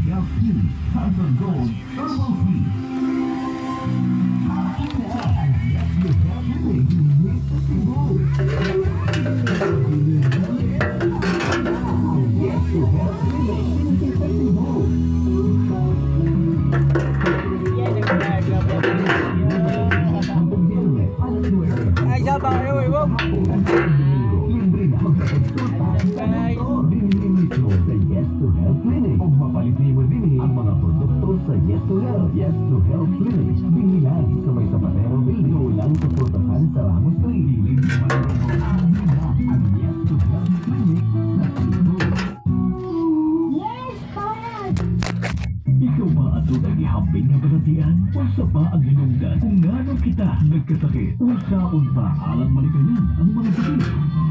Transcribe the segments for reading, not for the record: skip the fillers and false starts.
Health Tea, Santon Gold, Herbal Tea. And yes, you have really unique to Cebu. Yes, you have really unique to Cebu. Ay, siya ba? Ay, wow. Libre na magkakonsulta sa Dinilito sa Yes to Health Clinic. O mapalitin mo din ang mga produkto sa Yes to Health. Yes to Health Clinic. Bingilan sa may Zapatero Building. Ulang sa Portahan sa Ramos Street. Dilig naman ang Yes to Health Clinic sa Cebu. Yes, parang! Ikaw ba ato nagihambing na balatian? Usa pa ang hinungdan kung ngano kita nagkasakit? Usaon pa alang malikayan ang mga sakit?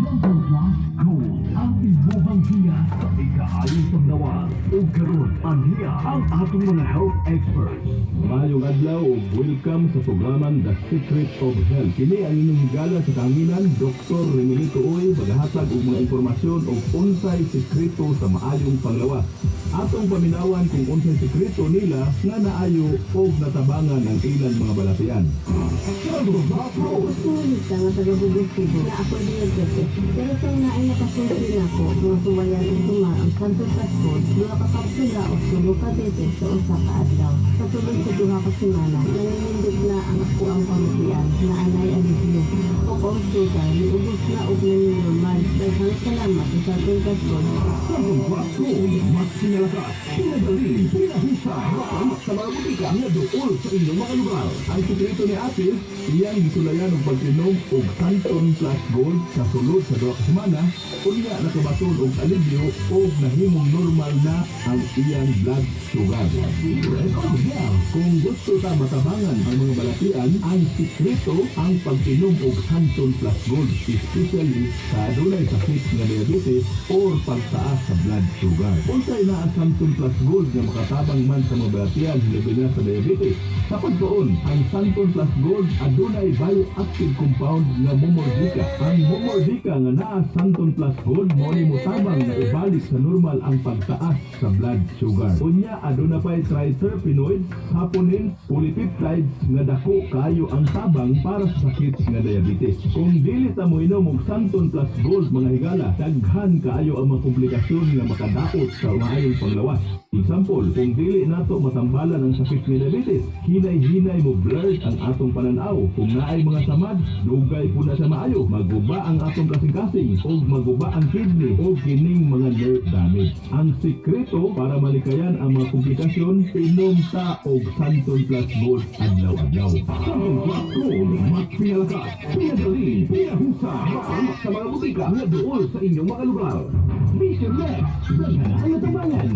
Number one, gold. Ang ibuhang hiya sa ikaayos ng nawal. O karon, aniya ang atong mga health experts. Mayong adlaw ug welcome sa programang The Secret of Health. Kini ang inyong higala sa kanginan, Dr. Remilito Uy, maghatag og mga impormasyon og unsay sekreto sa maayong panglawas. Atong paminawan kung unsay sekreto nila nga naayo og natabangan ang ilang mga balatian. Sulit ka nga taga-bugos ko na ako din nagkasip. Pero sa naay nakasunod ako, mga sumayan ng tumar ang Santo Pascod, mga kakapsula o sulo ka dito sa usa ka adlaw. Sa tulog sa duha ka semana, nanginindog na ang ako ang pamitian na anay alivio. O kung sugar, niubos na og nanginormal. Daghang salamat sa Santo Pascod. Mas sinalakas, pinagaling, pinahusa, makamak sa mga butika nga dool sa inyong mga lugar. Ang sekreto ni Ate, iyang gisulayan og pagtinom og Santon Plus Gold sa sulod sa duha ka semana, unya nakabaton og alivio og nahimong normal na ang iyang blood sugar. Kung gusto ta matabangan ang mga balatian, ang sekreto ang pagtinom og Santon Plus Gold, especially sa adunay sakit nga diabetes or pagtaas sa blood sugar. Unsay na ang Santon Plus Gold nga makatabang man sa mga balatian labi na sa diabetes? Sa pagtuon, ang Santon Plus Gold adunay bioactive compound nga momordica. Ang momordica nga naa Santon Plus Gold mao ni motabang nga ibalik sa normal ang pagtaas sa blood sugar. Unya aduna pay triterpenoids, saponins, polypeptides nga dako kayo ang tabang para sa sakit nga diabetes. Kung dili ta mo inom og Santon Plus Gold mga higala, daghan kaayo ang mga komplikasyon nga makadaot sa maayong panglawas. Example, kung dili nato matambalan ang sakit nga diabetes, hinay-hinay mo blurred ang atong pananaw. Kung naay mga samad, dugay po na sa maayo, maguba ang atong kasing-kasing o maguba ang kidney o kining mga nerve damage. Ang sekreto para malikayan ang mga komplikasyon, inom ta og Santon Plus Gold adlaw-adlaw. Santon Plus Gold, mas pinalakas, pinagaling, pinahusa, makamak sa mga butika nga dool sa inyong mga lugar. Vision Lex, daghan ang natabangan.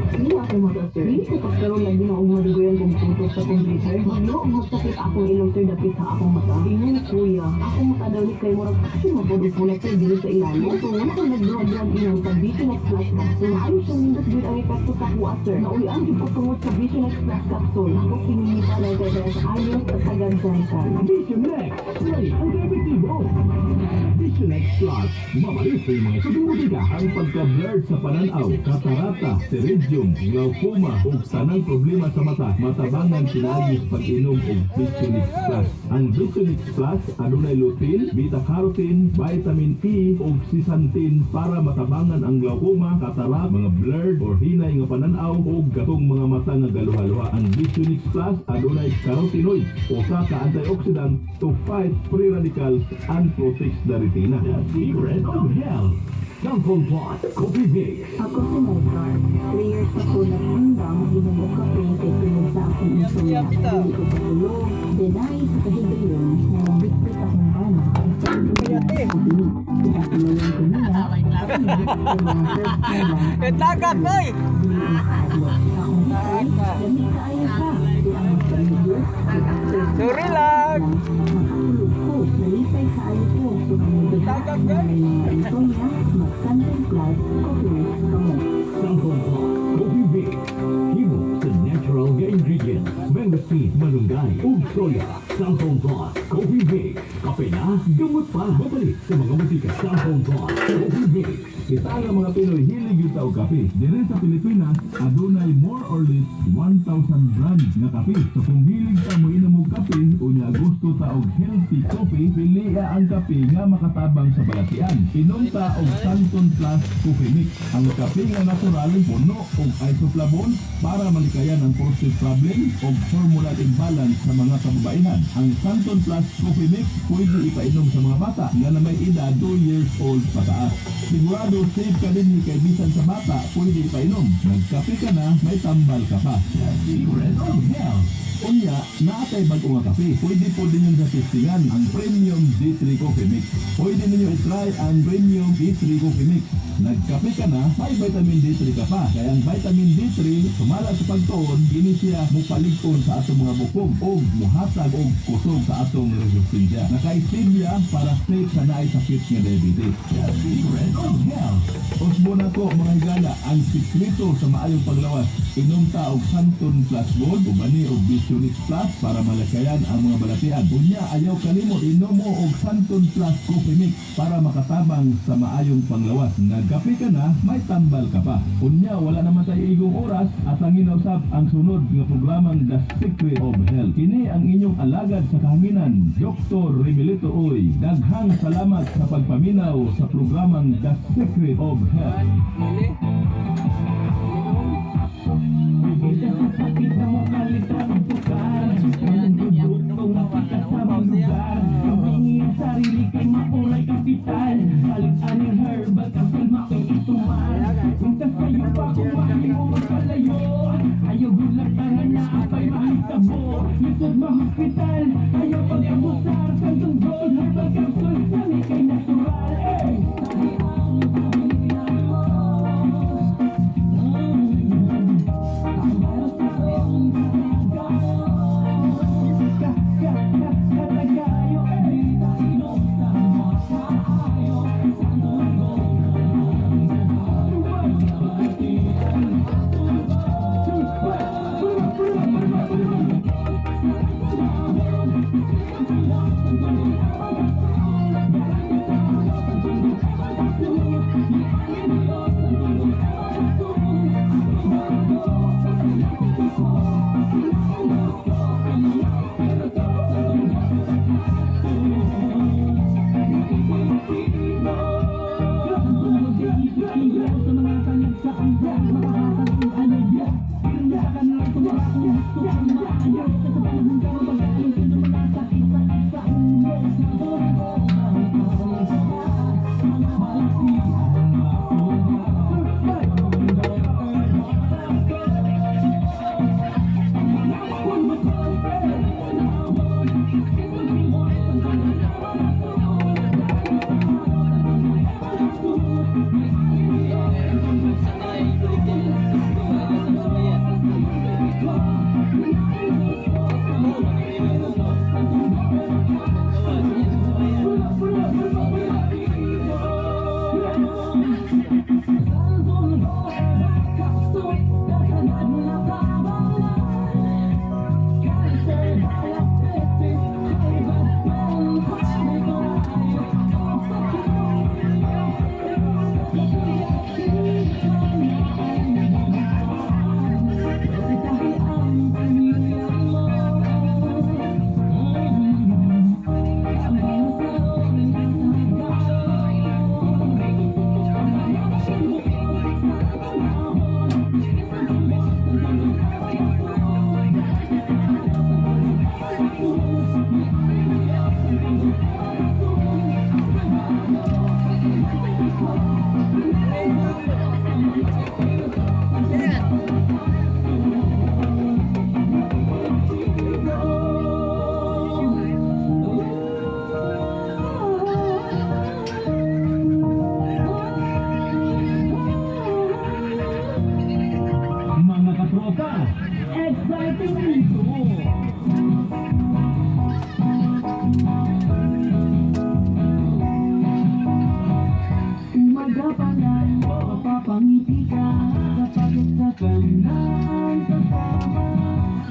Hindi ako mag-sir. Hindi ko pagkaroon lang din akong madugoyan kung puto sa computer. Hindi ako magsakit akong ilong sir dapit sa akong mata. Ingon kuya, ako makadawit kay Murag kasi mapulit-pulit sir dito sa ilalim. So, wala ko nag-drug ilang sa Vision X Plus Capsule. Ayos yung nindot good ang epekto sa kuwa sir. Naulian yung ko tungod sa Vision X Plus Capsule. Ako pinimita na ito sa ayos at tagansahikan. Vision Lex, play ang epektibo. Vision X Plus, mabalis sa mga sububutika. Ang pagka-blurred sa pananaw, katarata, pterygium, glaucoma o sanang problema sa mata, matabangan pinagis pag-inom og Vision X Plus. Ang Vision X Plus adunay lutein, beta-carotene, vitamin E o zeaxanthin para matabangan ang glaucoma, katarak, mga blurred or hinay nga pananaw o gatong mga mata nga galuha-luha. Ang Vision X Plus adunay carotenoid o sa antioxidant to fight free radicals and protects the retina. The Secret of Health. Santon Plus Coffee Mix. Ako si Maykar. 3 years ako nagtimbang, ginamok ka rin kay tulog sa aking insomnia. Hindi ko patulog. Dahil sa kahigayon, nabigpit akong bana. Pinatuloyan ko niya. Itlagat, boy! Akong hikay, dami kaayo ka. Di ang magpalibot. Sorry lang! Makatulog ko, nalisay kaayo ko. Sumunod ka na may mga insomnia, mag-Santon Plus Coffee Mix kamo. Santon Plus Coffee Mix. Himo sa natural nga ingredients. Mango asin, malunggay, ug soya. Samsung Plus Coffee Mix. Kape na, gamot pa. Babalik sa mga butika. Samsung Plus Coffee Mix. Kita nga mga Pinoy hilig yung tao kape. Dire sa Pilipinas, adunay more or less 1,000 brand nga kape. So kung hilig ka mo inom og kape o niya gusto ta og healthy coffee, pili ang kape nga makatabang sa balatian. Inom ta og Santon Plus Coffee Mix. Ang kape nga natural, puno og isoflavone para malikayan ang prostate problem o hormonal imbalance sa mga kababaihan. Ang Santon Plus Coffee Mix pwede ipainom sa mga bata nga na may edad 2 years old pataas. Sigurado safe ka din kay bisan sa bata pwede ipainom. Nagkape ka na, may tambal ka pa. The secret of health. Unya, naatay bago nga kape. Pwede po din yung sa testingan ang Premium D3 Coffee Mix. Pwede ninyo i-try ang Premium D3 Coffee Mix. Nagkape ka na, may vitamin D3 ka pa. Kaya ang vitamin D3, sumala sa pagtuon, ini siya mupaligton sa atong mga bukog o muhatag o kusog sa atong resistensya. Naka-stevia para safe sa naay sakit nga diabetes. The secret of health. Usbo na ko mga higala, ang sikreto sa maayong paglawas. Inom ta og Santon Plus Gold o bani og Visionix Plus para malakayan ang mga balatian. Unya, ayaw kalimot, inom mo og Santon Plus Coffee Mix para makatabang sa maayong panglawas. Nagkape ka na, may tambal ka pa. Unya, wala naman tayo igong oras at ang inausap ang sunod nga programang The Secret of Health. Kini ang inyong alagad sa kahanginan, Dr. Rebelito Oy. Daghang salamat sa pagpaminaw sa programang The Secret of Health. Mali. Sarili kay maulay kapital. Balik aning herbal kapil makikituman. Mintas kayo pa kumain mo magpalayo. Ayaw gulat tangan na apay makitabo. Lisod ma-hospital. Ayaw pag-abusar. Kantong gold herbal capsule. Sami kay natural. Sabi ang pamilya mo.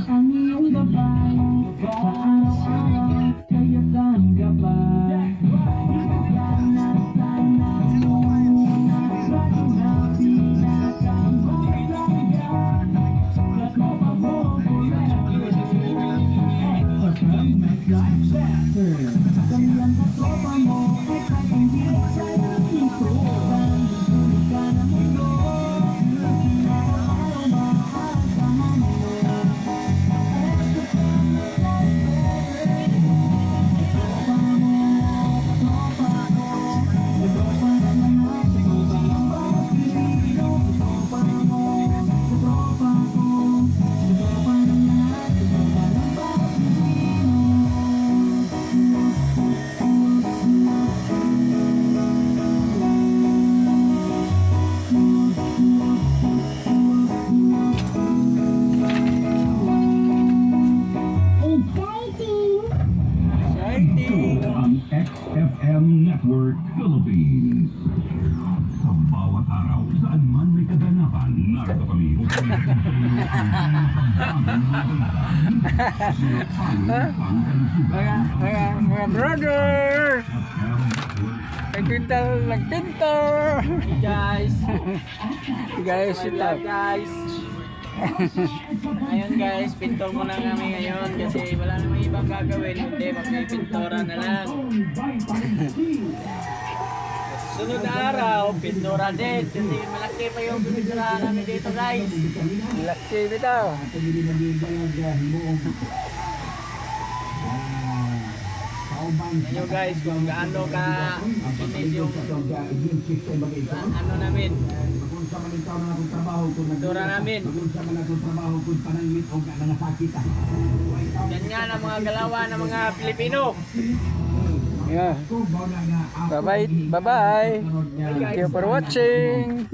Ang iyong gabay Network Philippines. Sa bawat araw, saan man may kaganapan, narito kami upang ihatid sa inyo ang bagong mga balita. Mga pangkalusugan. Mga brother! Nagpintal, nagpintal! Guys, Guys, ito. guys. Ngayon guys, pintor muna kami ngayon kasi wala namang ibang gagawin, hindi magpipintura na lang. Sunod na araw, pintura din kasi malaki pa yung pintura namin dito guys. Laki bitaw. Ngayon guys, kung gaano ka init yung ano namin, pintura namin. Yan nga ang mga galawan ng mga Pilipino. Yeah. Bye-bye. Bye-bye. Thank you for watching.